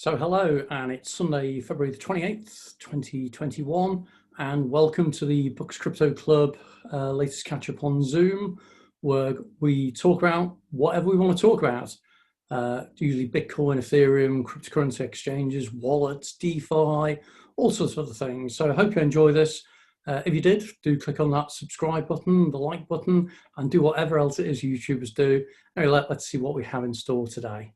So hello, and it's Sunday, February the 28th, 2021, and welcome to the Books Crypto Club latest catch-up on Zoom, where we talk about whatever we want to talk about. Usually Bitcoin, Ethereum, cryptocurrency exchanges, wallets, DeFi, all sorts of other things. So I hope you enjoy this. If you did, do click on that subscribe button, the like button, and do whatever else it is YouTubers do. Anyway, let's see what we have in store today.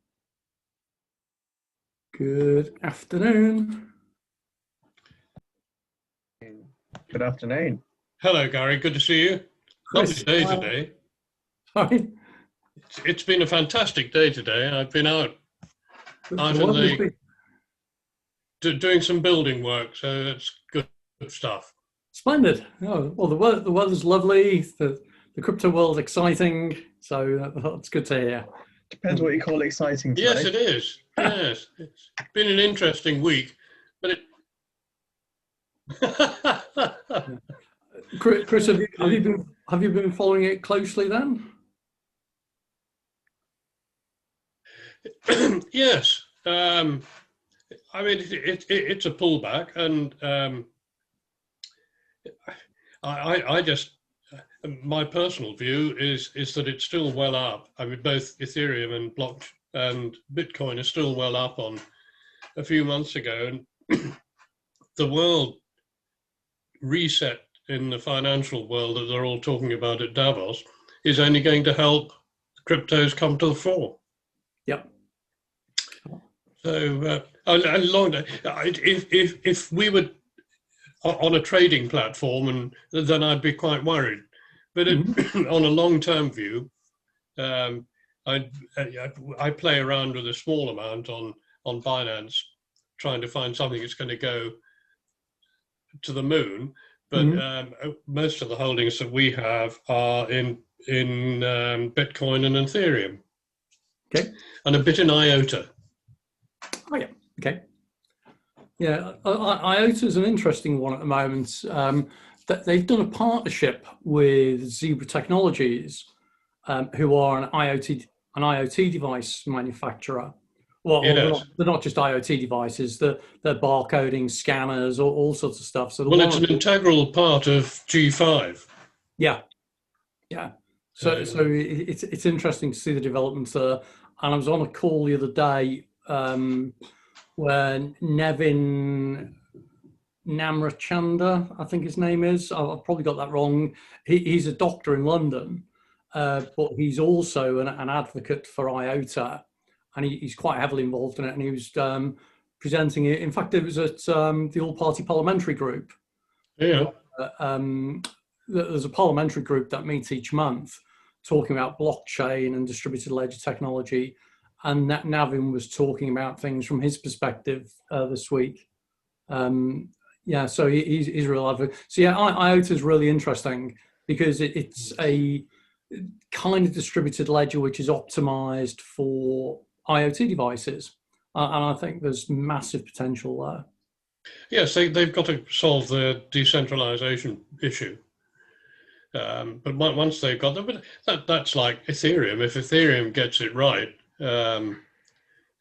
Good afternoon. Good afternoon. Hello, Gary. Good to see you. Lovely day today. Sorry? It's been a fantastic day today. I've been out in doing some building work, so it's good stuff. Splendid. Oh, well, the weather's lovely. The crypto world's exciting, so that's good to hear. Depends what you call exciting today. Yes, it is. Yes, it's been an interesting week, but it. Chris, have you been following it closely then? Yes. I mean, it's a pullback, and I just. My personal view is that it's still well up. I mean, both Ethereum and Bitcoin are still well up on a few months ago, and the world reset in the financial world that they're all talking about at Davos is only going to help cryptos come to the fore. Yep. So, if we were on a trading platform, then I'd be quite worried. But on a long-term view, I play around with a small amount on Binance, trying to find something that's going to go to the moon. But most of the holdings that we have are in Bitcoin and Ethereum. Okay. And a bit in IoTA. Oh yeah. Okay. Yeah, IoTA is an interesting one at the moment. They've done a partnership with Zebra Technologies, who are an IoT device manufacturer. Well, yes. they're not just IoT devices; they're barcoding, scanners, all sorts of stuff. So well, it's an integral part of G5. Yeah, yeah. So it's interesting to see the developments there. And I was on a call the other day where Nevin Namrachanda, I think his name is. I've probably got that wrong. He's a doctor in London, but he's also an advocate for IoTA, and he's quite heavily involved in it. And he was presenting it. In fact, it was at the All-Party Parliamentary Group. Yeah. There's a parliamentary group that meets each month talking about blockchain and distributed ledger technology. And Navin was talking about things from his perspective this week. Yeah, so he's real advocate. So yeah, IoTA is really interesting because it's a kind of distributed ledger which is optimized for IoT devices, and I think there's massive potential there. Yes, they've got to solve the decentralization issue. But once they've got them, that's like Ethereum. If Ethereum gets it right, then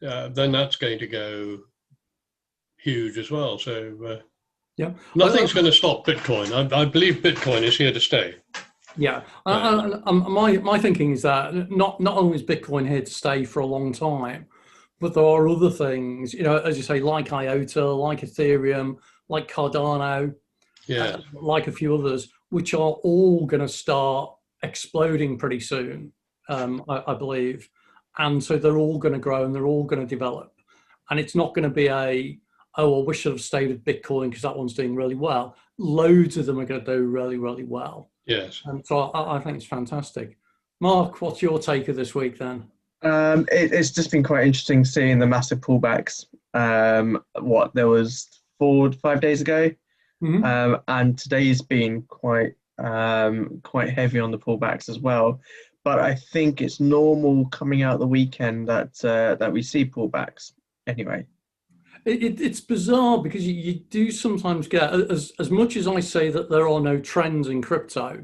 that's going to go huge as well. So yeah, nothing's going to stop Bitcoin. I believe Bitcoin is here to stay. Yeah, my thinking is that not only is Bitcoin here to stay for a long time, but there are other things, as you say, like IOTA, like Ethereum, like Cardano, like a few others, which are all going to start exploding pretty soon, I believe. And so they're all going to grow and they're all going to develop. And it's not going to be well, we should have stayed with Bitcoin because that one's doing really well. Loads of them are going to do really, really well. Yes. And so I think it's fantastic. Mark, what's your take of this week then? It's just been quite interesting seeing the massive pullbacks. There was 4 to 5 days ago, and today's been quite heavy on the pullbacks as well. But I think it's normal coming out the weekend that we see pullbacks anyway. It's bizarre because you do sometimes get, as much as I say that there are no trends in crypto,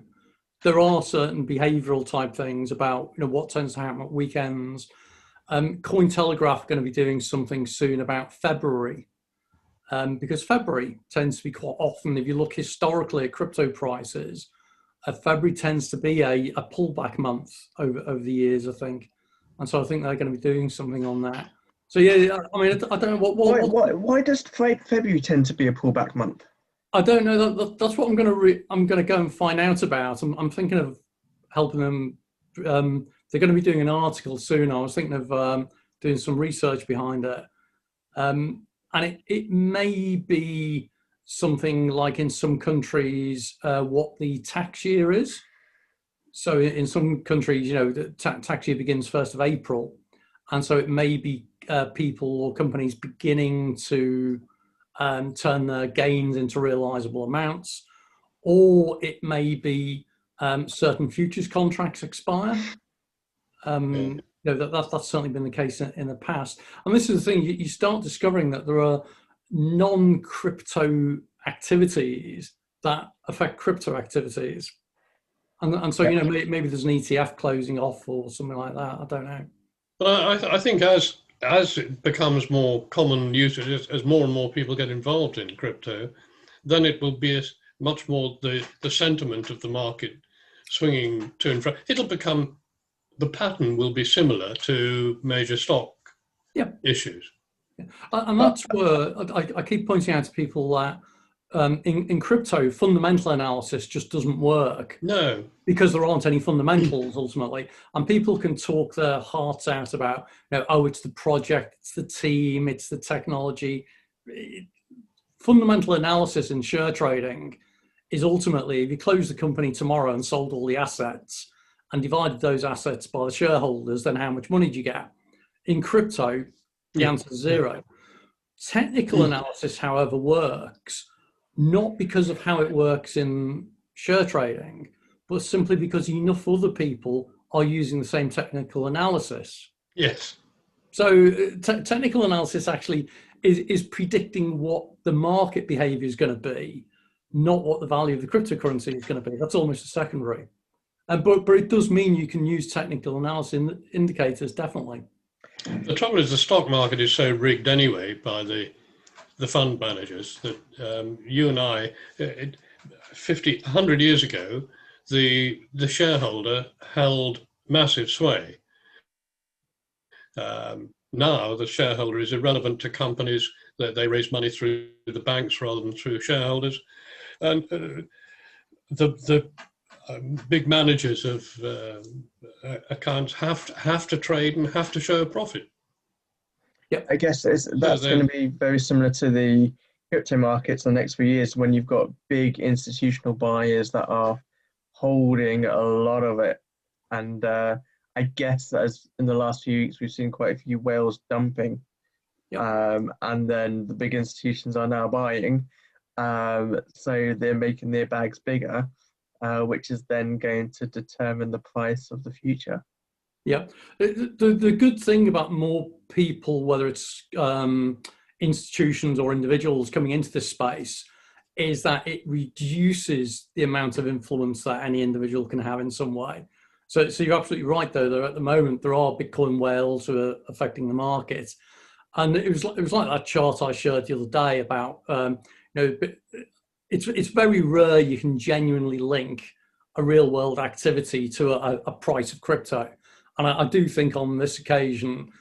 there are certain behavioral type things about what tends to happen at weekends. Cointelegraph are going to be doing something soon about February, because February tends to be quite often, if you look historically at crypto prices, February tends to be a pullback month over the years, I think. And so I think they're going to be doing something on that. So yeah, I mean, I don't know why does February tend to be a pullback month? I don't know. That's what I'm going to go and find out about. I'm thinking of helping them. They're going to be doing an article soon. I was thinking of doing some research behind it, and it may be something like in some countries what the tax year is. So in some countries, the tax year begins 1st of April, and so it may be people or companies beginning to turn their gains into realizable amounts, or it may be certain futures contracts expire. That's certainly been the case in the past. And this is the thing, you start discovering that there are non-crypto activities that affect crypto activities. And so, maybe there's an ETF closing off or something like that. I don't know. But I think as it becomes more common usage, as more and more people get involved in crypto, then it will be much more the sentiment of the market swinging to and fro. It'll become, the pattern will be similar to major stock issues. Yeah. And that's where I keep pointing out to people that in crypto, fundamental analysis just doesn't work. No. Because there aren't any fundamentals ultimately. And people can talk their hearts out about, it's the project, it's the team, it's the technology. Fundamental analysis in share trading is ultimately, if you close the company tomorrow and sold all the assets and divided those assets by the shareholders, then how much money do you get? In crypto, the answer is zero. Technical analysis, however, works, not because of how it works in share trading, but simply because enough other people are using the same technical analysis. Yes. So technical analysis actually is predicting what the market behavior is going to be, not what the value of the cryptocurrency is going to be. That's almost a secondary. But it does mean you can use technical analysis indicators, definitely. The trouble is the stock market is so rigged anyway by the fund managers that you and I, 100 years ago, the shareholder held massive sway. Now the shareholder is irrelevant to companies, that they raise money through the banks rather than through shareholders. And the big managers of accounts have to trade and have to show a profit. Yep. I guess that's going to be very similar to the crypto markets in the next few years, when you've got big institutional buyers that are holding a lot of it. And I guess that as in the last few weeks, we've seen quite a few whales dumping. Yep. And then the big institutions are now buying. So they're making their bags bigger, which is then going to determine the price of the future. Yeah. The good thing about more people, whether it's institutions or individuals coming into this space, is that it reduces the amount of influence that any individual can have in some way. So you're absolutely right, though. At the moment, there are Bitcoin whales who are affecting the market. And it was like that chart I shared the other day about, it's very rare you can genuinely link a real world activity to a price of crypto. And I do think on this occasion,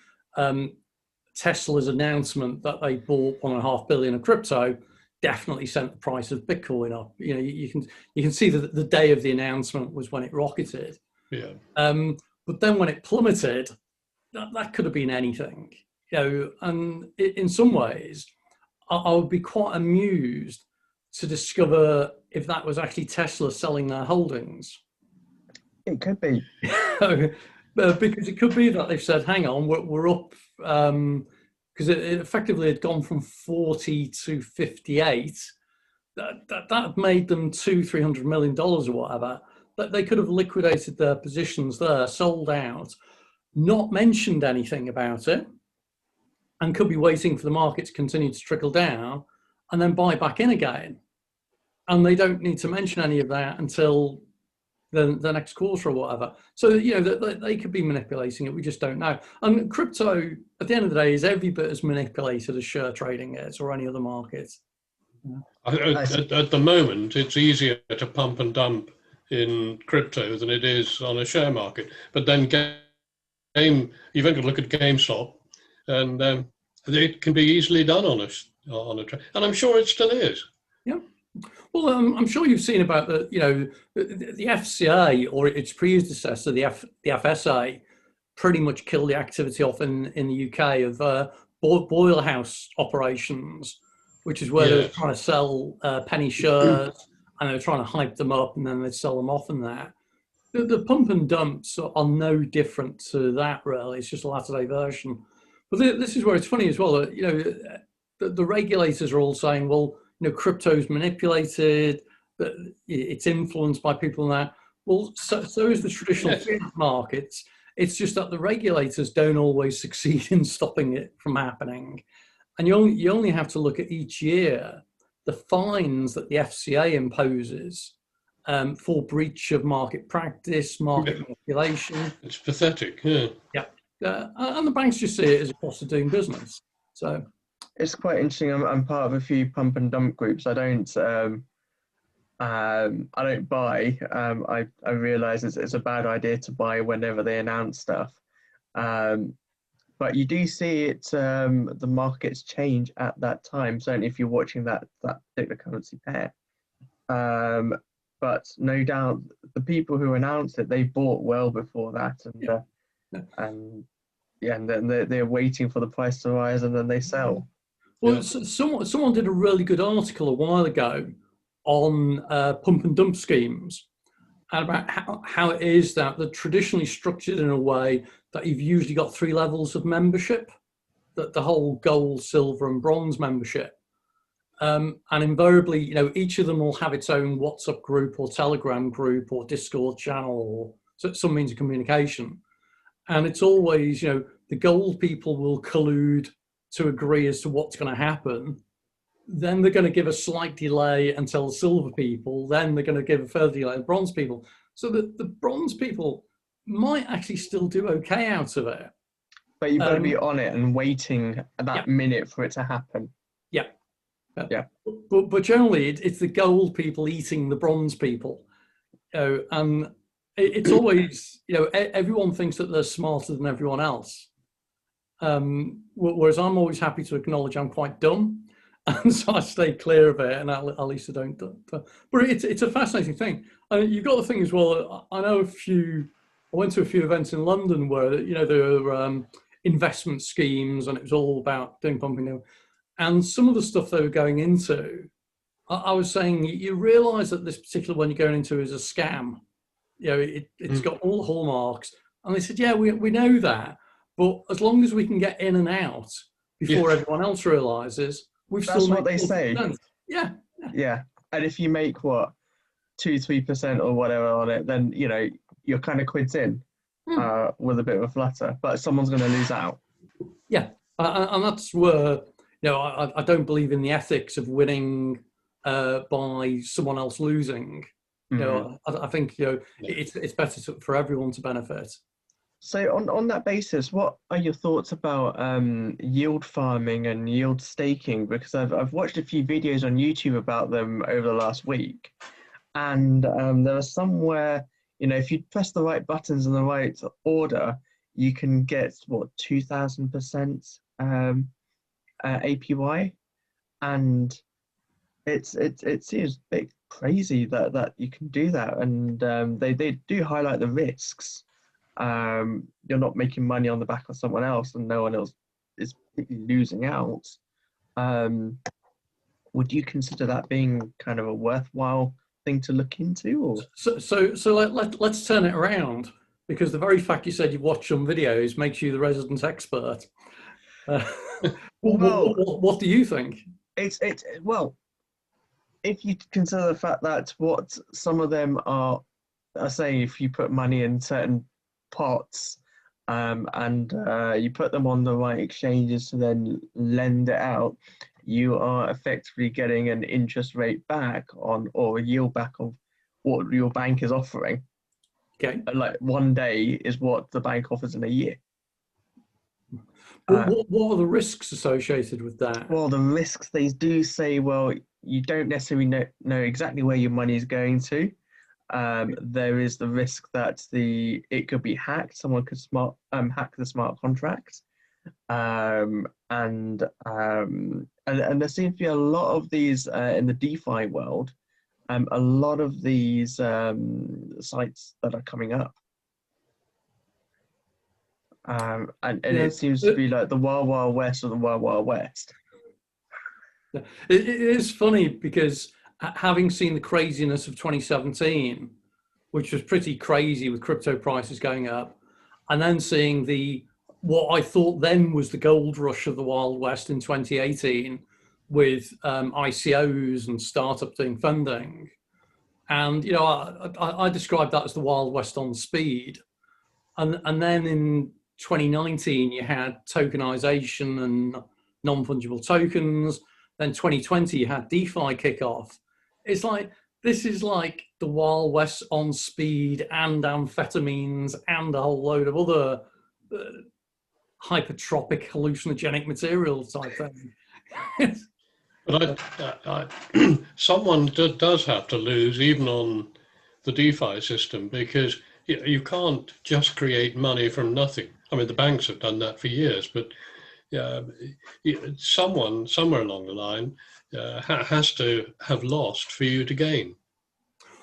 Tesla's announcement that they bought $1.5 billion of crypto definitely sent the price of Bitcoin up. You can see that the day of the announcement was when it rocketed. Yeah. But then when it plummeted, that could have been anything. And in some ways, I would be quite amused to discover if that was actually Tesla selling their holdings. It could be. Because it could be that they've said, hang on, we're up, because it effectively had gone from 40 to 58. That made them $200-300 million or whatever. But they could have liquidated their positions there, sold out, not mentioned anything about it, and could be waiting for the market to continue to trickle down and then buy back in again. And they don't need to mention any of that until the next quarter or whatever. So, you know, they could be manipulating it. We just don't know. And crypto, at the end of the day, is every bit as manipulated as share trading is or any other market. At the moment, it's easier to pump and dump in crypto than it is on a share market. But then you've got to look at GameStop, and it can be easily done on a trade, and I'm sure it still is. Yeah. Well, I'm sure you've seen about the FCA or its predecessor, the FSA, pretty much killed the activity off in the UK of boiler house operations, which is where they're trying to sell penny shares and they're trying to hype them up and then they sell them off and that. The pump and dumps are no different to that, really. It's just a latter-day version. But this is where it's funny as well. The regulators are all saying, well, you know, crypto's manipulated, that it's influenced by people and that. Well, so is the traditional fiat markets. It's just that the regulators don't always succeed in stopping it from happening. And you only have to look at each year the fines that the FCA imposes for breach of market practice, market manipulation. It's pathetic, yeah. Yeah. And the banks just see it as a cost of doing business. So it's quite interesting. I'm part of a few pump and dump groups. I don't buy. I realise it's a bad idea to buy whenever they announce stuff. But you do see it. The markets change at that time. Certainly, if you're watching that particular currency pair. But no doubt, the people who announced it, they bought well before that, and then they're waiting for the price to rise, and then they sell. Well, someone did a really good article a while ago on pump and dump schemes and about how it is that they're traditionally structured in a way that you've usually got 3 levels of membership, that the whole gold, silver, and bronze membership. And invariably, you know, each of them will have its own WhatsApp group or Telegram group or Discord channel or some means of communication. And it's always, you know, the gold people will collude to agree as to what's going to happen. Then they're going to give a slight delay and tell the silver people. Then they're going to give a further delay to the bronze people. So the bronze people might actually still do okay out of it. But you've got to be on it and waiting that minute for it to happen. Yeah. Yeah. But generally, it's the gold people eating the bronze people. And it's always, you know, everyone thinks that they're smarter than everyone else. Whereas I'm always happy to acknowledge I'm quite dumb. And so I stay clear of it, and at least I don't. But it's a fascinating thing. You've got the thing as well. I know I went to a few events in London where, you know, there were investment schemes, and it was all about doing pumping. And some of the stuff they were going into, I was saying, you realise that this particular one you're going into is a scam. You know, it's got all the hallmarks. And they said, yeah, we know that, but as long as we can get in and out before everyone else realises, we've That's still what they say. Yeah. And if you make 2-3% or whatever on it, then, you know, you're kind of quids in with a bit of a flutter, but someone's going to lose out. Yeah. And that's where, you know, I don't believe in the ethics of winning by someone else losing. You know, I think, you know, it's better for everyone to benefit. So on that basis, what are your thoughts about yield farming and yield staking? Because I've watched a few videos on YouTube about them over the last week, and there was somewhere, you know, if you press the right buttons in the right order, you can get 2,000% APY, and it seems a bit crazy that you can do that, and they do highlight the risks. You're not making money on the back of someone else, and no one else is particularly losing out. Would you consider that being kind of a worthwhile thing to look into? Or? So let's turn it around, because the very fact you said you watch some videos makes you the resident expert. What do you think? Well, if you consider the fact that what some of them are saying, if you put money in certain pots and you put them on the right exchanges to then lend it out, you are effectively getting an interest rate back on, or a yield back of what your bank is offering. Okay. Like 1 day is what the bank offers in a year. What are the risks associated with that? Well, the risks, they do say, well, you don't necessarily know exactly where your money is going to. There is the risk that it could be hacked. Someone could hack the smart contract. And there seems to be a lot of these in the DeFi world. A lot of these sites that are coming up. And it seems to be like the Wild Wild West of the Wild Wild West. It is funny because having seen the craziness of 2017, which was pretty crazy with crypto prices going up, and then seeing what I thought then was the gold rush of the Wild West in 2018 with ICOs and startups doing funding. And, I described that as the Wild West on speed. And then in 2019, you had tokenization and non-fungible tokens. Then 2020, you had DeFi kick off. It's like, this is like the Wild West on speed and amphetamines and a whole load of other hypertropic hallucinogenic material type thing. But someone does have to lose even on the DeFi system, because you can't just create money from nothing. I mean, the banks have done that for years, but someone somewhere along the line has to have lost for you to gain.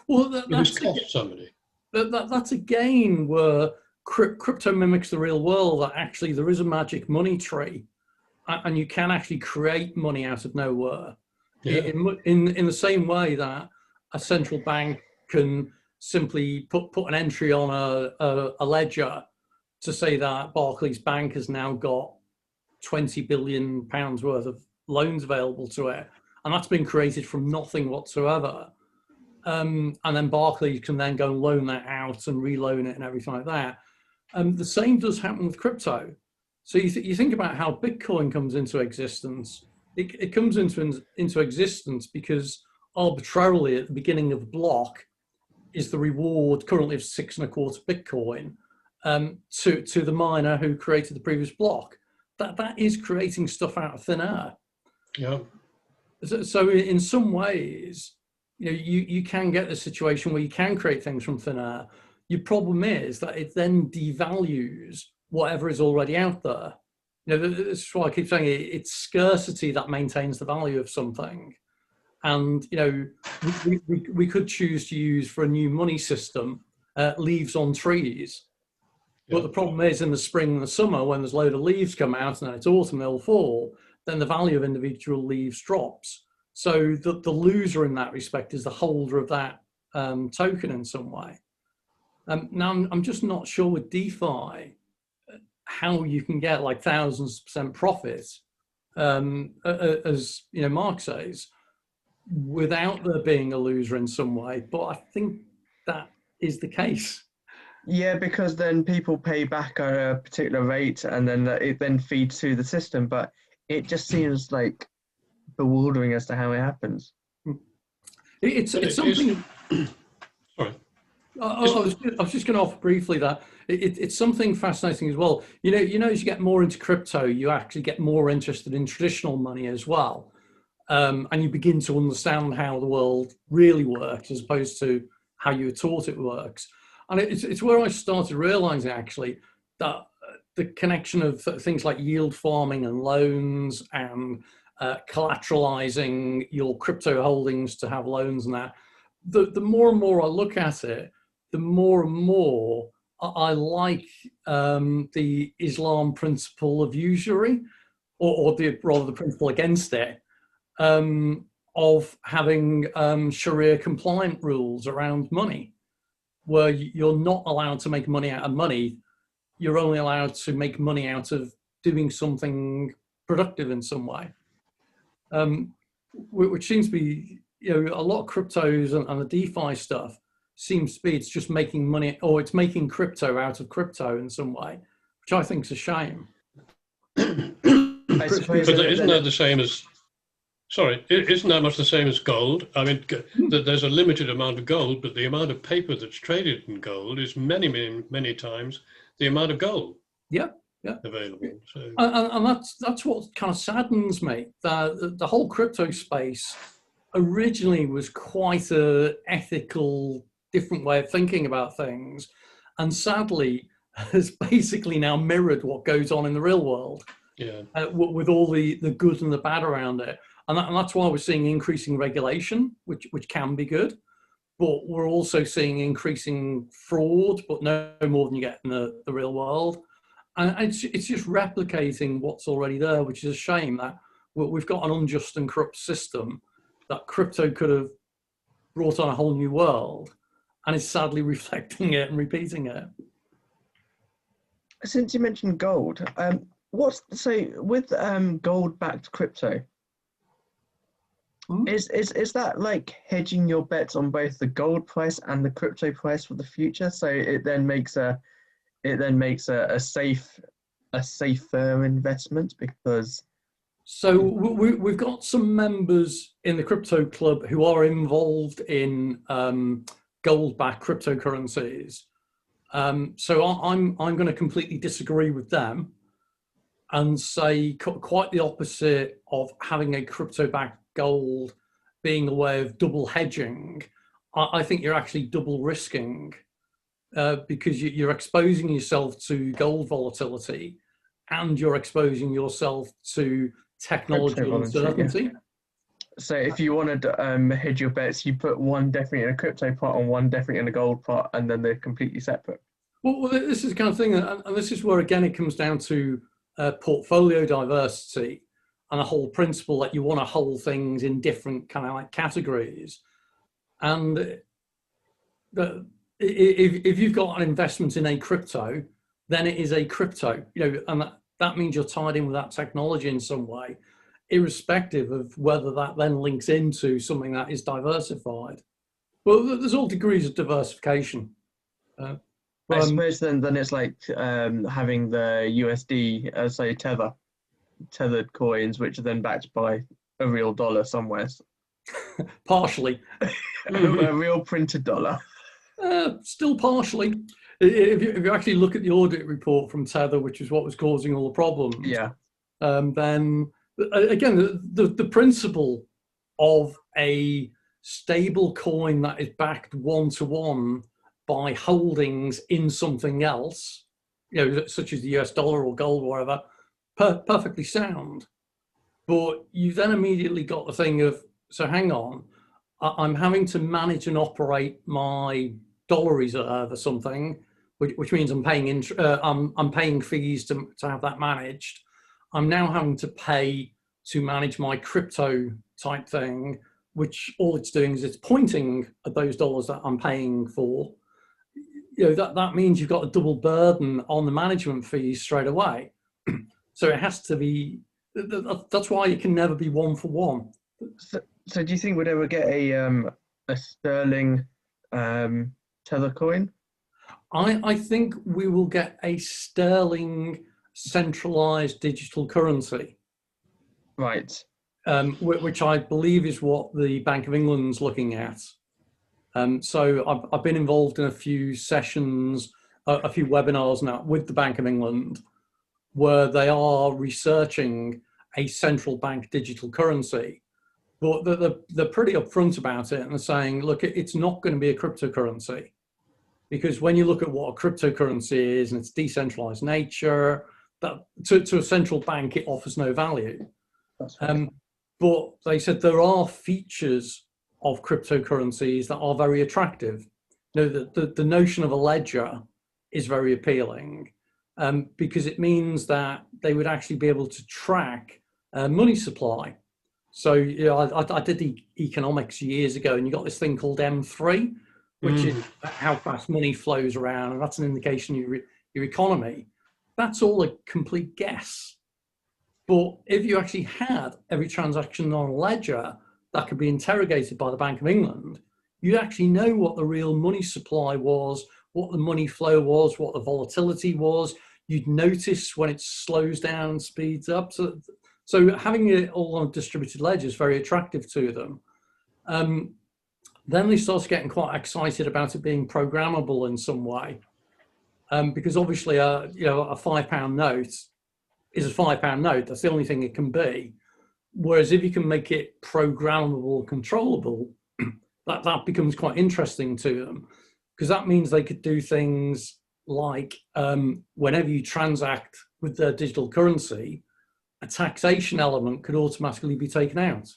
Well, that's somebody. That's a gain where crypto mimics the real world. That actually there is a magic money tree, and you can actually create money out of nowhere. Yeah. In the same way that a central bank can simply put an entry on a ledger to say that Barclays Bank has now got £20 billion worth of loans available to it, and that's been created from nothing whatsoever. And then Barclays can then go and loan that out and reloan it and everything like that. The same does happen with crypto. So you think about how Bitcoin comes into existence. It comes into existence because arbitrarily at the beginning of the block is the reward currently of 6.25 Bitcoin to the miner who created the previous block. That is creating stuff out of thin air. Yeah. So in some ways, you can get a situation where you can create things from thin air. Your problem is that it then devalues whatever is already out there. This is why I keep saying it's scarcity that maintains the value of something. And we could choose to use for a new money system leaves on trees. Yeah. But the problem is in the spring and the summer, when there's a load of leaves come out and then it's autumn, they'll fall, then the value of individual leaves drops. So the loser in that respect is the holder of that token in some way. Now, I'm just not sure with DeFi how you can get like thousands % profit, as Mark says, without there being a loser in some way. But I think that is the case. Yeah, because then people pay back at a particular rate, and then it then feeds through the system. But it just seems like bewildering as to how it happens. It's something. Sorry. I was just going to offer briefly that it's something fascinating as well. As you get more into crypto, you actually get more interested in traditional money as well, and you begin to understand how the world really works as opposed to how you were taught it works. And it's where I started realizing actually that the connection of things like yield farming and loans and collateralizing your crypto holdings to have loans and that, the more and more I look at it, the more and more I like the Islam principle of usury, or rather the principle against it, of having Sharia compliant rules around money, where you're not allowed to make money out of money. You're only allowed to make money out of doing something productive in some way, which seems to be, a lot of cryptos and the DeFi stuff seems to be it's just making money, or it's making crypto out of crypto in some way, which I think is a shame. But isn't that the same as Sorry, isn't that much the same as gold? I mean, there's a limited amount of gold, but the amount of paper that's traded in gold is many, many, many times the amount of gold available. So, and that's what kind of saddens me. The whole crypto space originally was quite a ethical, different way of thinking about things, and sadly has basically now mirrored what goes on in the real world. Yeah, with all the good and the bad around it. And that's why we're seeing increasing regulation, which can be good, but we're also seeing increasing fraud, but no more than you get in the real world. And it's just replicating what's already there, which is a shame that we've got an unjust and corrupt system that crypto could have brought on a whole new world, and is sadly reflecting it and repeating it. Since you mentioned gold, with gold-backed crypto? Is that like hedging your bets on both the gold price and the crypto price for the future? So it then makes a safer investment because. So we've got some members in the crypto club who are involved in gold-backed cryptocurrencies. So I'm going to completely disagree with them and say quite the opposite of having a crypto-backed gold being a way of double hedging. I think you're actually double risking because you're exposing yourself to gold volatility and you're exposing yourself to technology uncertainty. Yeah. So if you wanted to hedge your bets, you put one definitely in a crypto pot and one definitely in a gold pot, and then they're completely separate. Well, this is the kind of thing, and this is where, again, it comes down to portfolio diversity and the whole principle that you want to hold things in different kind of like categories. And if you've got an investment in a crypto, then it is a crypto, and that means you're tied in with that technology in some way, irrespective of whether that then links into something that is diversified. Well, there's all degrees of diversification. I suppose then it's like having the USD, say tethered coins, which are then backed by a real dollar somewhere. Partially. A real printed dollar. Still partially. If you actually look at the audit report from Tether, which is what was causing all the problems, then again, the principle of a stable coin that is backed one-to-one by holdings in something else, such as the US dollar or gold or whatever, perfectly sound. But you then immediately got the thing of, so hang on, I'm having to manage and operate my dollar reserve or something, which means I'm paying I'm paying fees to have that managed. I'm now having to pay to manage my crypto type thing, which all it's doing is it's pointing at those dollars that I'm paying for. That means you've got a double burden on the management fees straight away. So it has to be. That's why it can never be one for one. So do you think we'd ever get a sterling Tether coin? I think we will get a sterling centralized digital currency. Right. Which I believe is what the Bank of England's looking at. So I've been involved in a few sessions, a few webinars now with the Bank of England, where they are researching a central bank digital currency. But they're pretty upfront about it, and they're saying, look, it's not going to be a cryptocurrency. Because when you look at what a cryptocurrency is and its decentralized nature, that to a central bank, it offers no value. That's right. But they said there are features of cryptocurrencies that are very attractive. The notion of a ledger is very appealing because it means that they would actually be able to track money supply. So I did the economics years ago, and you got this thing called M3, which is how fast money flows around, and that's an indication of your economy. That's all a complete guess. But if you actually had every transaction on a ledger that could be interrogated by the Bank of England, you'd actually know what the real money supply was, what the money flow was, what the volatility was. You'd notice when it slows down and speeds up. So So having it all on a distributed ledger is very attractive to them. Then they start getting quite excited about it being programmable in some way, because obviously, you know, a £5 note is a £5 note. That's the only thing it can be. Whereas if you can make it programmable, controllable, that becomes quite interesting to them, because that means they could do things like whenever you transact with their digital currency, a taxation element could automatically be taken out,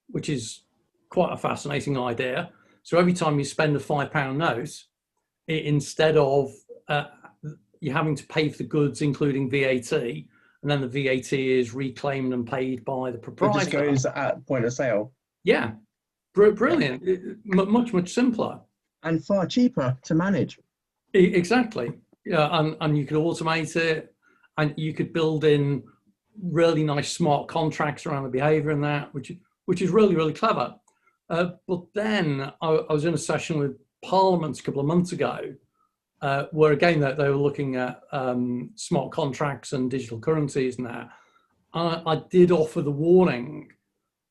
which is quite a fascinating idea. So every time you spend a £5 note, instead of you having to pay for the goods, including VAT, and then the VAT is reclaimed and paid by the proprietor. It just goes at point of sale. Yeah, brilliant. Yeah. Much simpler. And far cheaper to manage. Exactly. Yeah, and you could automate it, and you could build in really nice smart contracts around the behavior and that, which is really, really clever. But then I was in a session with Parliament a couple of months ago, where again that they were looking at smart contracts and digital currencies and that. I did offer the warning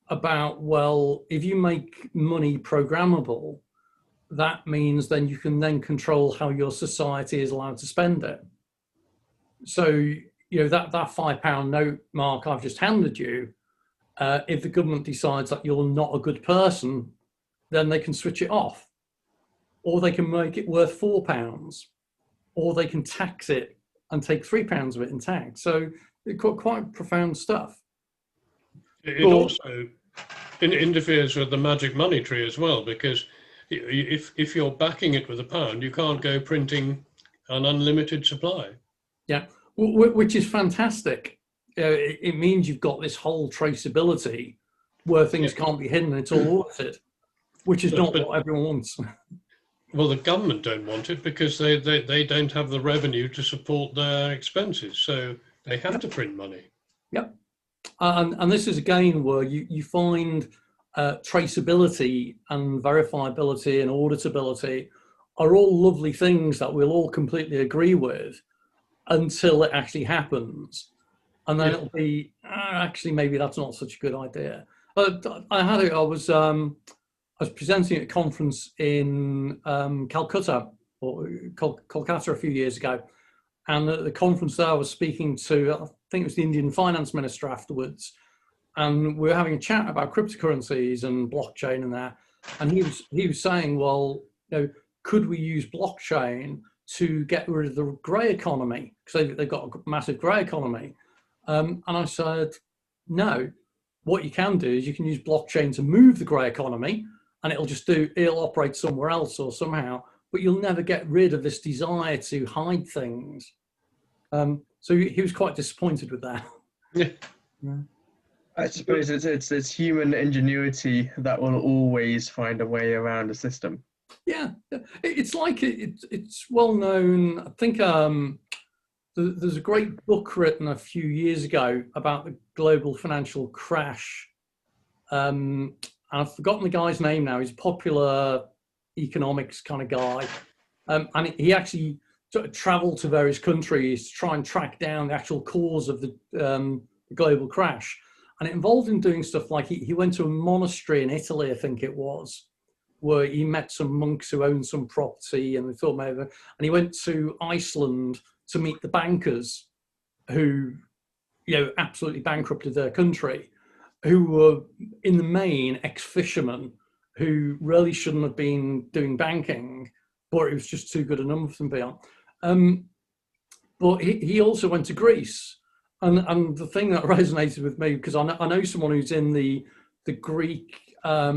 about, well, if you make money programmable, that means then you can then control how your society is allowed to spend it. So, you know, that £5 note, Mark, I've just handed you, if the government decides that you're not a good person, then they can switch it off, or they can make it worth £4, or they can tax it and take £3 of it in tax. So it's quite profound stuff. It also interferes with the magic money tree as well, because if you're backing it with £1, you can't go printing an unlimited supply. Yeah, which is fantastic. It means you've got this whole traceability where things can't be hidden. It's all audited, which is not what everyone wants. Well, the government don't want it because they don't have the revenue to support their expenses, so they have to print money. Yep. And this is again where you find traceability and verifiability and auditability are all lovely things that we'll all completely agree with until it actually happens. And then it'll be, actually, maybe that's not such a good idea. I was presenting at a conference in Calcutta, or Kolkata, a few years ago. And at the conference there, I was speaking to, I think it was the Indian finance minister afterwards. And we were having a chat about cryptocurrencies and blockchain and that. And he was saying, well, you know, could we use blockchain to get rid of the grey economy? Because they've got a massive grey economy. And I said, no, what you can do is you can use blockchain to move the grey economy, and it'll operate somewhere else or somehow, but you'll never get rid of this desire to hide things. So he was quite disappointed with that. Yeah. I suppose it's human ingenuity that will always find a way around a system. Yeah, it's like it's well known. I think there's a great book written a few years ago about the global financial crash. And I've forgotten the guy's name now. He's a popular economics kind of guy. And he actually traveled to various countries to try and track down the actual cause of the global crash. And it involved him doing stuff like he went to a monastery in Italy, I think it was, where he met some monks who owned some property, and they thought maybe, and he went to Iceland to meet the bankers who, you know, absolutely bankrupted their country, who were in the main ex-fishermen who really shouldn't have been doing banking, but it was just too good a number for them to be on. But he also went to Greece. And the thing that resonated with me, because I know someone who's in the Greek they're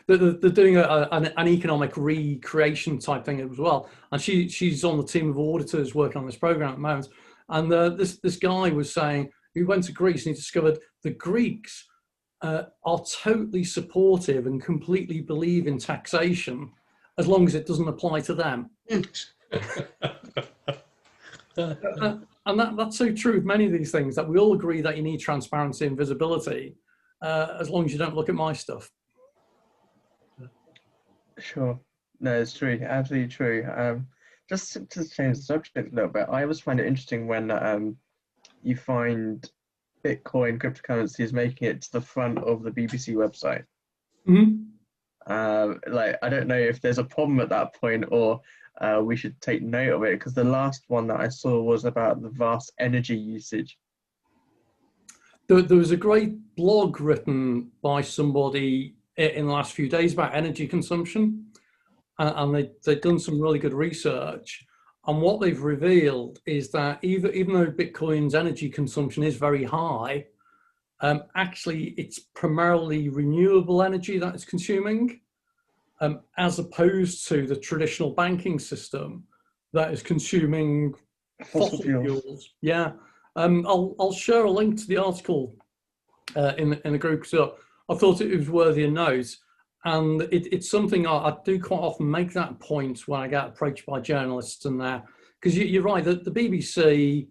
doing an economic recreation type thing as well, and she's on the team of auditors working on this program at the moment. And this guy was saying he went to Greece and he discovered the Greeks are totally supportive and completely believe in taxation as long as it doesn't apply to them. And that's so true with many of these things, that we all agree that you need transparency and visibility, as long as you don't look at my stuff. Sure. No, it's true. Absolutely true. just to change the subject a little bit, I always find it interesting when you find Bitcoin cryptocurrencies making it to the front of the BBC website. Like, I don't know if there's a problem at that point, or we should take note of it, because the last one that I saw was about the vast energy usage. There was a great blog written by somebody in the last few days about energy consumption, and they've done some really good research. And what they've revealed is that even though Bitcoin's energy consumption is very high, actually it's primarily renewable energy that it's consuming, as opposed to the traditional banking system that is consuming fossil fuels. Yeah. I'll share a link to the article in the group, so I thought it was worthy of note. And it's something I do quite often make that point when I get approached by journalists and that, because you're right, that the BBC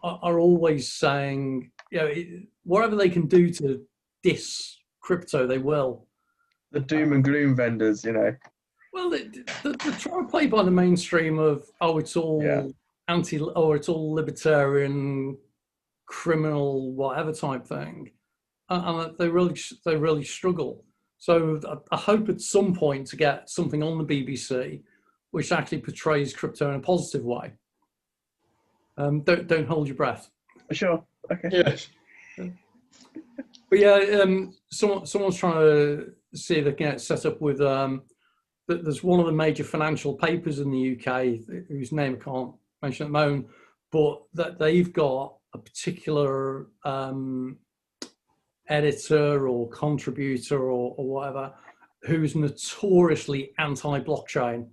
are always saying, you know, whatever they can do to diss crypto, they will. The doom and gloom vendors, you know. Well, they try to play by the mainstream of, oh, it's all it's all libertarian, criminal, whatever type thing, and they really struggle. So I hope at some point to get something on the BBC which actually portrays crypto in a positive way. Don't hold your breath. Sure. Okay. Yes. But yeah, someone's trying to see if they can get set up with. There's one of the major financial papers in the UK whose name I can't mention at the moment, but that they've got a particular editor or contributor or whatever who's notoriously anti-blockchain,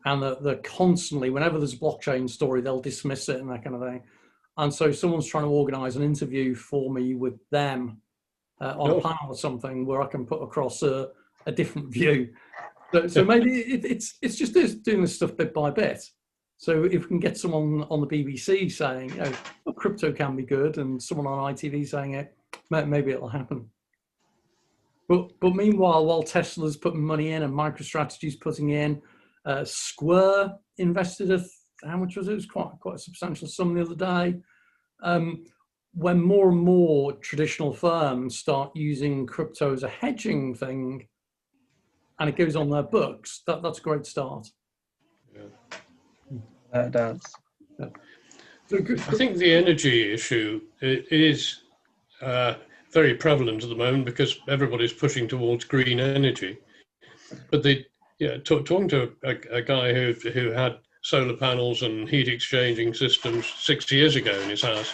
and they're constantly, whenever there's a blockchain story, they'll dismiss it and that kind of thing. And so someone's trying to organize an interview for me with them on a panel or something where I can put across a different view. So maybe it's just doing this stuff bit by bit. So if we can get someone on the BBC saying, you know, well, crypto can be good, and someone on ITV saying it, maybe it'll happen. But meanwhile, while Tesla's putting money in and MicroStrategy's putting in, Square invested how much was it? It was quite a substantial sum the other day. When more and more traditional firms start using crypto as a hedging thing, and it goes on their books, that's a great start. Yeah. That does. Yeah. I think the energy issue is very prevalent at the moment because everybody's pushing towards green energy. But talking to a guy who had solar panels and heat exchanging systems 6 years ago in his house,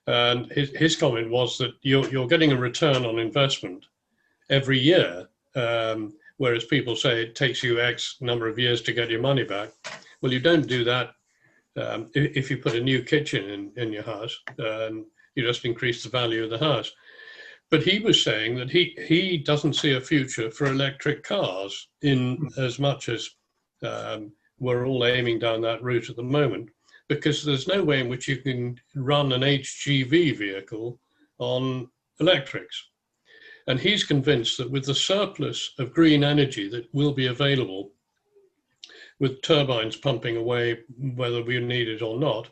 and his comment was that you're getting a return on investment every year, whereas people say it takes you X number of years to get your money back. Well, you don't do that if you put a new kitchen in your house, you just increase the value of the house. But he was saying that he doesn't see a future for electric cars in as much as we're all aiming down that route at the moment, because there's no way in which you can run an HGV vehicle on electrics. And he's convinced that with the surplus of green energy that will be available, with turbines pumping away, whether we need it or not,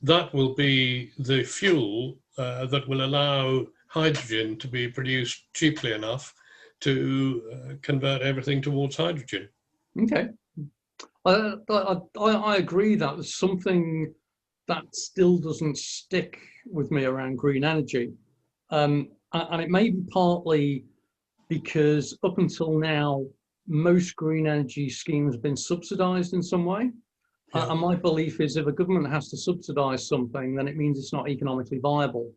that will be the fuel that will allow hydrogen to be produced cheaply enough to convert everything towards hydrogen. Okay. I agree that there's something that still doesn't stick with me around green energy. And it may be partly because up until now, most green energy schemes have been subsidized in some way. Yeah. And my belief is if a government has to subsidize something, then it means it's not economically viable.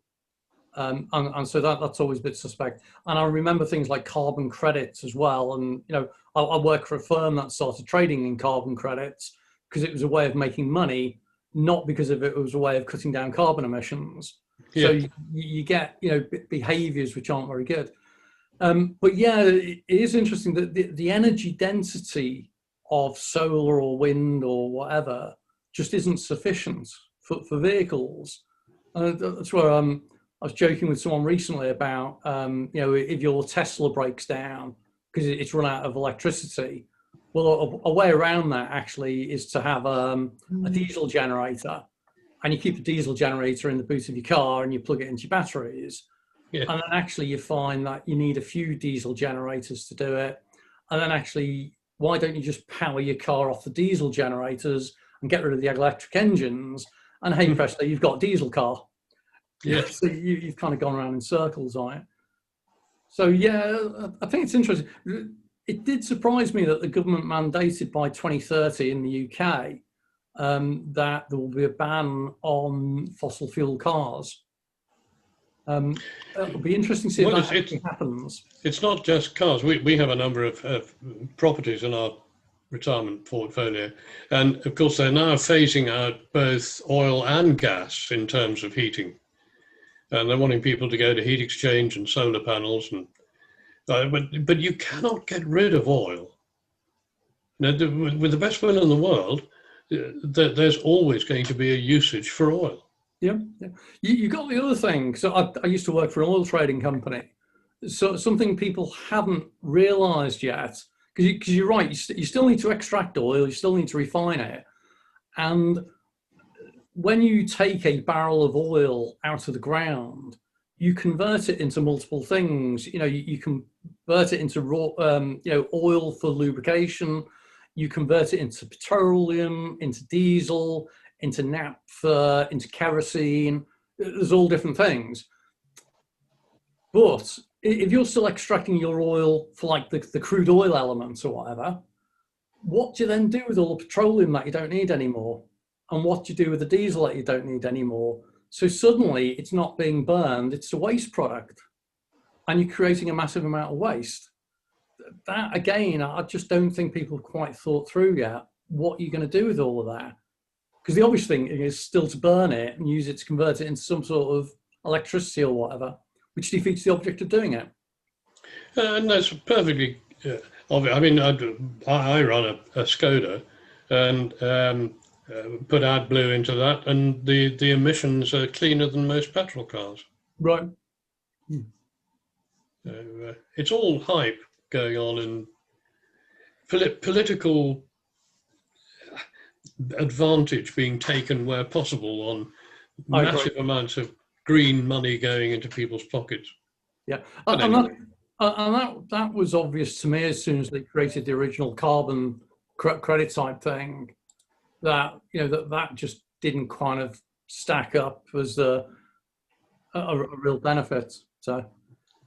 And so that's always a bit suspect. And I remember things like carbon credits as well. And, you know, I work for a firm that started trading in carbon credits because it was a way of making money, not because of it was a way of cutting down carbon emissions. Yeah. So you get, you know, behaviors which aren't very good. But yeah, it is interesting that the energy density of solar or wind or whatever just isn't sufficient for vehicles. That's where I was joking with someone recently about, you know, if your Tesla breaks down because it's run out of electricity, Well, a way around that actually is to have a diesel generator, and you keep a diesel generator in the boot of your car and you plug it into your batteries. Yeah. And then actually you find that you need a few diesel generators to do it. And then actually, why don't you just power your car off the diesel generators and get rid of the electric engines? And hey, presto, you've got a diesel car. Yeah. So you've kind of gone around in circles on it. So yeah, I think it's interesting. It did surprise me that the government mandated by 2030 in the UK that there will be a ban on fossil fuel cars. It'll be interesting to see if that actually happens. It's not just cars. We have a number of properties in our retirement portfolio, and of course they're now phasing out both oil and gas in terms of heating, and they're wanting people to go to heat exchange and solar panels, and but you cannot get rid of oil. Now, with the best will in the world, there's always going to be a usage for oil. Yeah. You got the other thing. So I used to work for an oil trading company. So something people haven't realised yet, because you're right, you still need to extract oil, you still need to refine it. And when you take a barrel of oil out of the ground, you convert it into multiple things. You know, you convert it into raw, oil for lubrication. You convert it into petroleum, into diesel, into naphtha, into kerosene. There's all different things. But if you're still extracting your oil for like the crude oil elements or whatever, what do you then do with all the petroleum that you don't need anymore? And what do you do with the diesel that you don't need anymore? So suddenly it's not being burned, it's a waste product. And you're creating a massive amount of waste. That, again, I just don't think people have quite thought through yet. What are you going to do with all of that? Because the obvious thing is still to burn it and use it to convert it into some sort of electricity or whatever, which defeats the object of doing it. And that's perfectly obvious. I mean, I run a Skoda and put AdBlue into that, and the emissions are cleaner than most petrol cars. Right. So, it's all hype going on in political advantage being taken where possible on massive amounts of green money going into people's pockets. Yeah, and that was obvious to me as soon as they created the original carbon credit type thing. That that just didn't kind of stack up as a real benefit. So,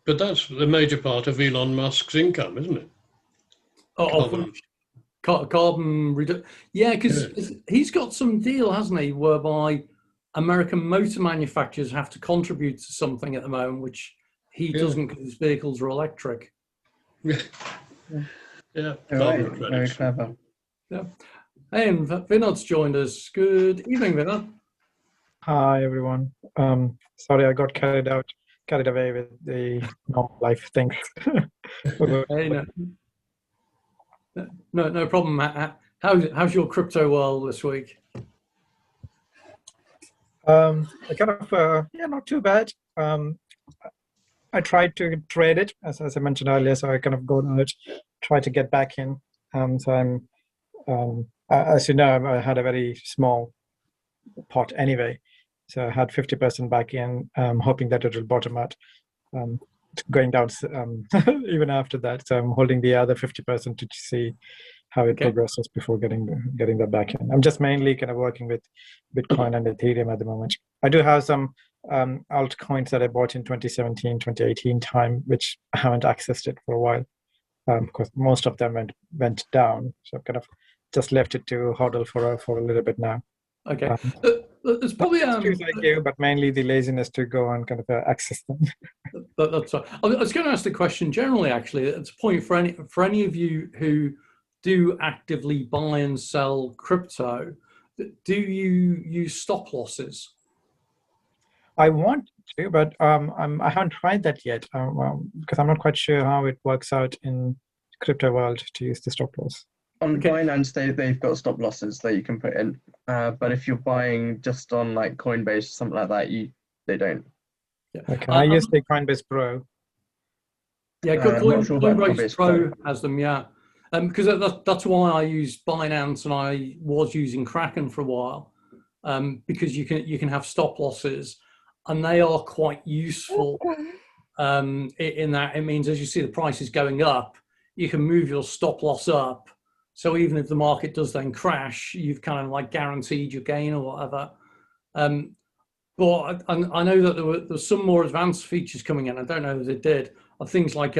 but that's the major part of Elon Musk's income, isn't it? Carbon reduction. Yeah, because he's got some deal, hasn't he, whereby American motor manufacturers have to contribute to something at the moment, which he doesn't because his vehicles are electric. Yeah. Right. Very clever. Yeah. Hey, and Vinod's joined us. Good evening, Vinod. Hi, everyone. Sorry, I got carried away with the normal life things. Hey, no problem. How's your crypto world this week? Not too bad. I tried to trade it, as I mentioned earlier, so I kind of go out, try to get back in. So I'm, as you know, I had a very small pot anyway. So I had 50% back in, hoping that it will bottom out. Going down even after that. So I'm holding the other 50% to see how it progresses before getting that back in. I'm just mainly kind of working with Bitcoin and Ethereum at the moment. I do have some altcoins that I bought in 2017, 2018 time, which I haven't accessed it for a while because most of them went down. So I've kind of just left it to hodl for a little bit now. Okay. It's probably like you, but mainly the laziness to go and kind of access them. That's right. I was going to ask the question generally. Actually, it's a point for any of you who do actively buy and sell crypto. Do you use stop losses? I want to, but I haven't tried that yet because I'm not quite sure how it works out in crypto world to use the stop loss. On Binance, they've got stop losses that you can put in, but if you're buying just on like Coinbase or something like that, they don't. Yeah. Okay, I use the Coinbase Pro. Yeah, Coinbase Pro has them. Yeah, Because that's why I use Binance, and I was using Kraken for a while, because you can have stop losses, and they are quite useful. In that it means as you see the price is going up, you can move your stop loss up. So even if the market does then crash, you've kind of like guaranteed your gain or whatever. But I know that there was some more advanced features coming in. I don't know if they did. Of things like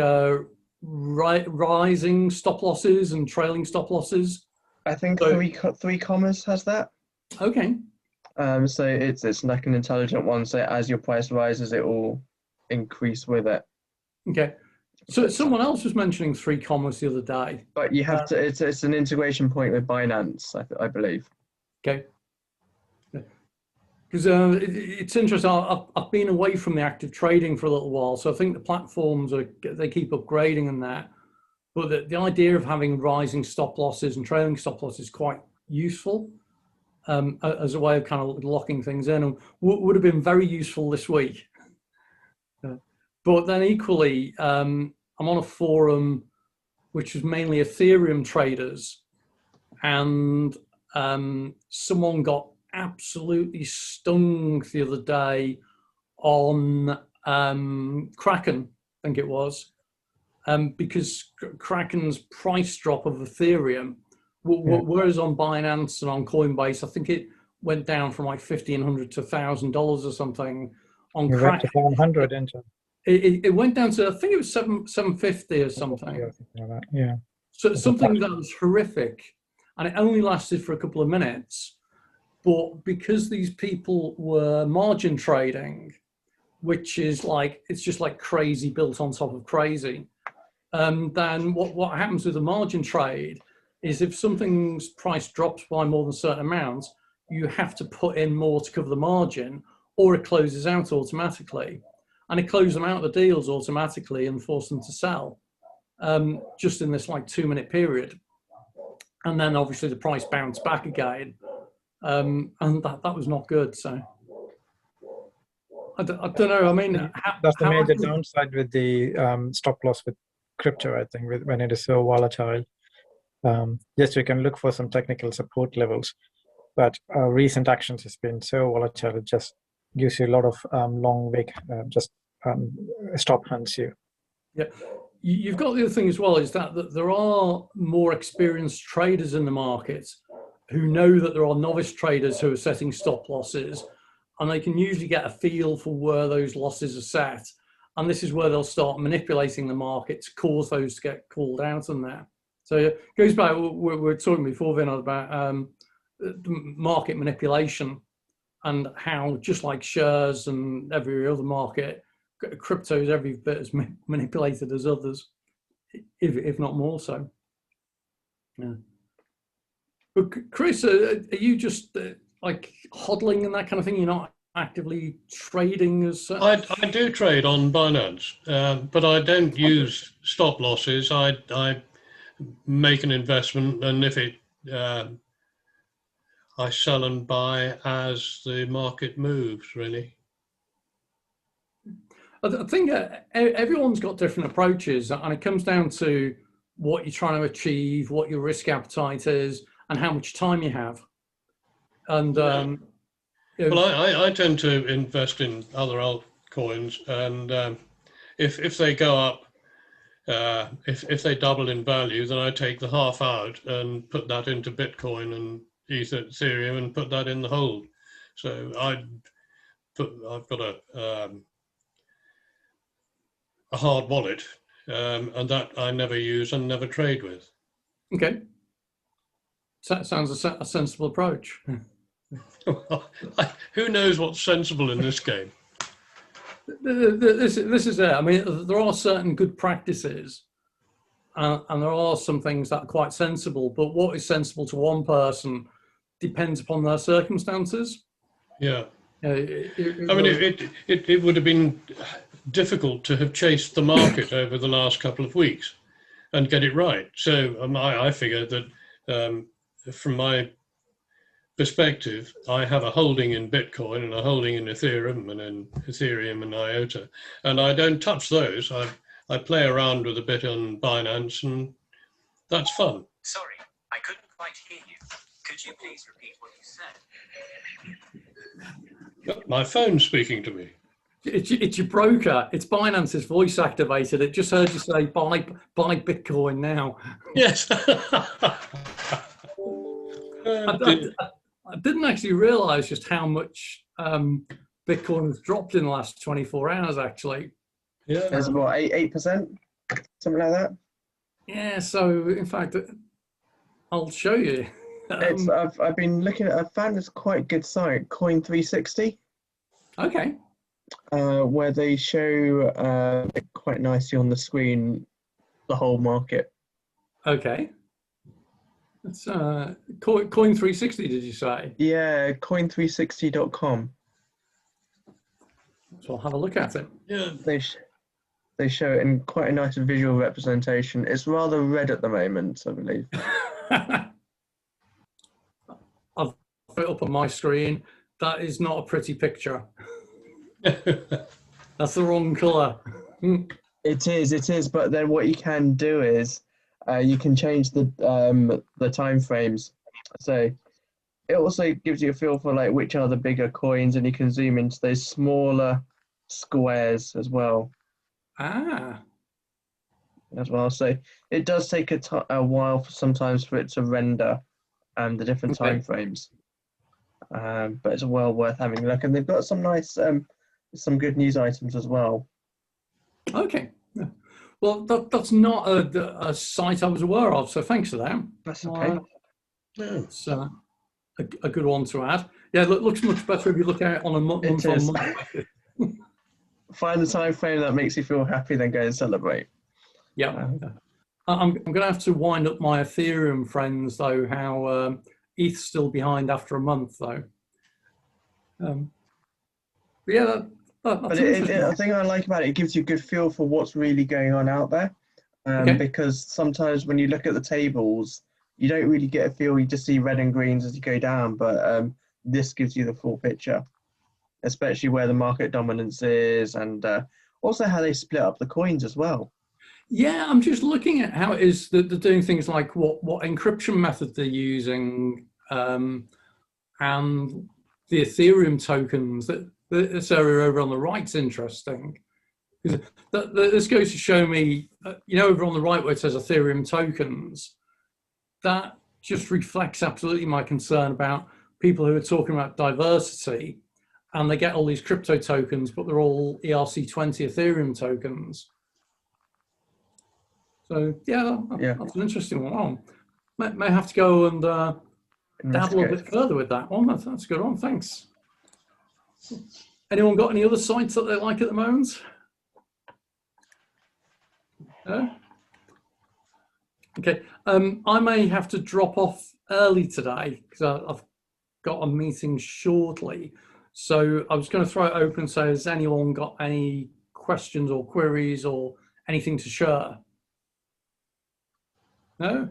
rising stop losses and trailing stop losses. I think three commas has that. Okay. So it's like an intelligent one. So as your price rises, it will increase with it. Okay. So someone else was mentioning 3 commas the other day. But you have to. It's an integration point with Binance, I believe. Okay. Because it's interesting. I've been away from the active trading for a little while, so I think the platforms they keep upgrading and that. But the idea of having rising stop losses and trailing stop losses is quite useful as a way of kind of locking things in, and would have been very useful this week. But then equally, I'm on a forum which is mainly Ethereum traders, and someone got absolutely stung the other day on Kraken, I think it was, because Kraken's price drop of Ethereum, whereas on Binance and on Coinbase, I think it went down from like $1,500 to $1,000 or something. On Kraken, 700 into. It went down to, I think it was 750 or something. Yeah. So something that was horrific, and it only lasted for a couple of minutes. But because these people were margin trading, which is like, it's just like crazy built on top of crazy, then what happens with a margin trade is if something's price drops by more than a certain amount, you have to put in more to cover the margin, or it closes out automatically. And it closed them out of the deals automatically and forced them to sell just in this like 2-minute period. And then obviously the price bounced back again. And that was not good. So I don't know. I mean, that's the major downside with the stop loss with crypto, I think, when it is so volatile. Yes, we can look for some technical support levels, but recent actions has been so volatile, it just gives you a lot of long wick, stop hunts you. Yeah. You've got the other thing as well, is that there are more experienced traders in the market who know that there are novice traders who are setting stop losses, and they can usually get a feel for where those losses are set. And this is where they'll start manipulating the market to cause those to get called out in there. So it goes back, we were talking before, Vinod, about market manipulation and how, just like shares and every other market, crypto is every bit as manipulated as others, if not more so. Yeah. But Chris, are you just like hodling and that kind of thing? You're not actively trading as such? I do trade on Binance, but I don't use stop losses. I make an investment, and if it I sell and buy as the market moves, really. I think everyone's got different approaches, and it comes down to what you're trying to achieve, what your risk appetite is, and how much time you have. And well, I tend to invest in other altcoins, and if they go up, if they double in value, then I take the half out and put that into Bitcoin and Ethereum and put that in the hold. So I've got a hard wallet, and that I never use and never trade with. Okay. So that sounds a sensible approach. Who knows what's sensible in this game? This is it. I mean, there are certain good practices, and there are some things that are quite sensible, but what is sensible to one person depends upon their circumstances. Yeah. I mean, it would have been difficult to have chased the market over the last couple of weeks and get it right. So I figure that from my perspective, I have a holding in Bitcoin and a holding in Ethereum and IoTA, and I don't touch those. I play around with a bit on Binance, and That's fun. Sorry, I couldn't quite hear you. Could you please repeat what you said? My phone's speaking to me. It's your broker. It's Binance's voice activated. It just heard you say buy Bitcoin now. Yes. I didn't actually realize just how much Bitcoin has dropped in the last 24 hours, actually. Yeah. There's about 8%, something like that. Yeah, so in fact, I'll show you. I've been looking at, I found this quite good site, Coin360. Okay. Where they show quite nicely on the screen the whole market. Okay. That's Coin360, did you say? Yeah, coin360.com. So I'll have a look at it. Yeah. They show it in quite a nice visual representation. It's rather red at the moment, I believe. I've put it up on my screen. That is not a pretty picture. That's the wrong colour. It is. But then what you can do is you can change the time frames. So it also gives you a feel for like which are the bigger coins, and you can zoom into those smaller squares as well. Ah. So it does take a while sometimes for it to render the different time frames. But it's well worth having a look, and they've got some nice some good news items as well. Okay. Yeah. Well, that's not a site I was aware of, so thanks for that. That's okay. It's a good one to add. Yeah, it looks much better if you look at it on a month-on-month basis. Find the time frame that makes you feel happy, then go and celebrate. Yeah. I'm going to have to wind up my Ethereum friends, though, how ETH's still behind after a month, though. But yeah, that's the thing I like about it, it gives you a good feel for what's really going on out there. Because sometimes when you look at the tables, you don't really get a feel, you just see red and greens as you go down, but this gives you the full picture, especially where the market dominance is, and also how they split up the coins as well. Yeah, I'm just looking at how it is that they're doing things like what encryption method they're using, and the Ethereum tokens. This area over on the right's interesting. This goes to show me, over on the right where it says Ethereum tokens, that just reflects absolutely my concern about people who are talking about diversity, and they get all these crypto tokens, but they're all ERC20 Ethereum tokens. So yeah, that's an interesting one. May have to go and dabble a bit further with that one. That's a good one. Thanks. Anyone got any other sites that they like at the moment? No? Okay. I may have to drop off early today because I've got a meeting shortly. So I was going to throw it open and say, has anyone got any questions or queries or anything to share? No?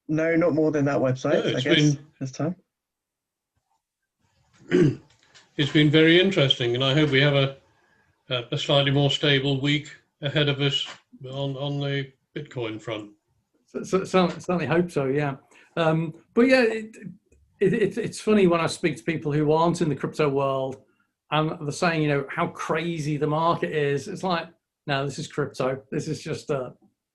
No, not more than that website, I guess, this time. It's been very interesting, and I hope we have a slightly more stable week ahead of us on the Bitcoin front. Certainly hope so, yeah. But yeah, it's funny when I speak to people who aren't in the crypto world, and they're saying, how crazy the market is. It's like, no, this is crypto. This is just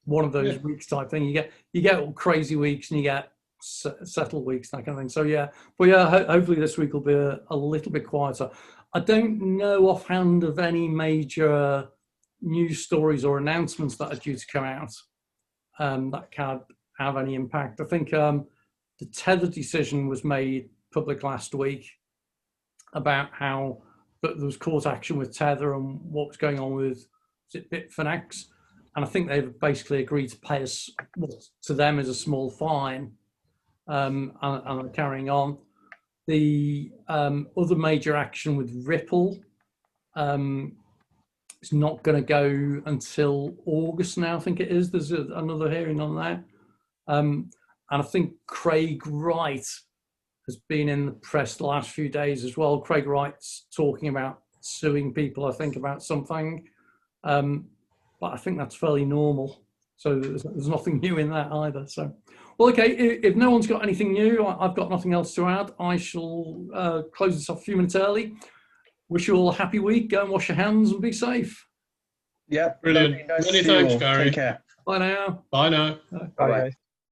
one of those weeks type thing. You get crazy weeks and you get settled weeks, that kind of thing. So yeah, but yeah, hopefully this week will be a little bit quieter. I don't know offhand of any major news stories or announcements that are due to come out that can have any impact. I think the Tether decision was made public last week about how there was court action with Tether and what was going on with Bitfinex. And I think they've basically agreed to pay us to them as a small fine, and are carrying on. The other major action with Ripple is not going to go until August now, I think it is. There's another hearing on that. And I think Craig Wright has been in the press the last few days as well. Craig Wright's talking about suing people, I think, about something. But I think that's fairly normal. So there's nothing new in that either. So, well, okay, if no one's got anything new, I've got nothing else to add. I shall close this off a few minutes early. Wish you all a happy week. Go and wash your hands and be safe. Yeah, Brilliant. Nice Many thanks, Gary. Take care. Bye now. Bye now. Bye, guys.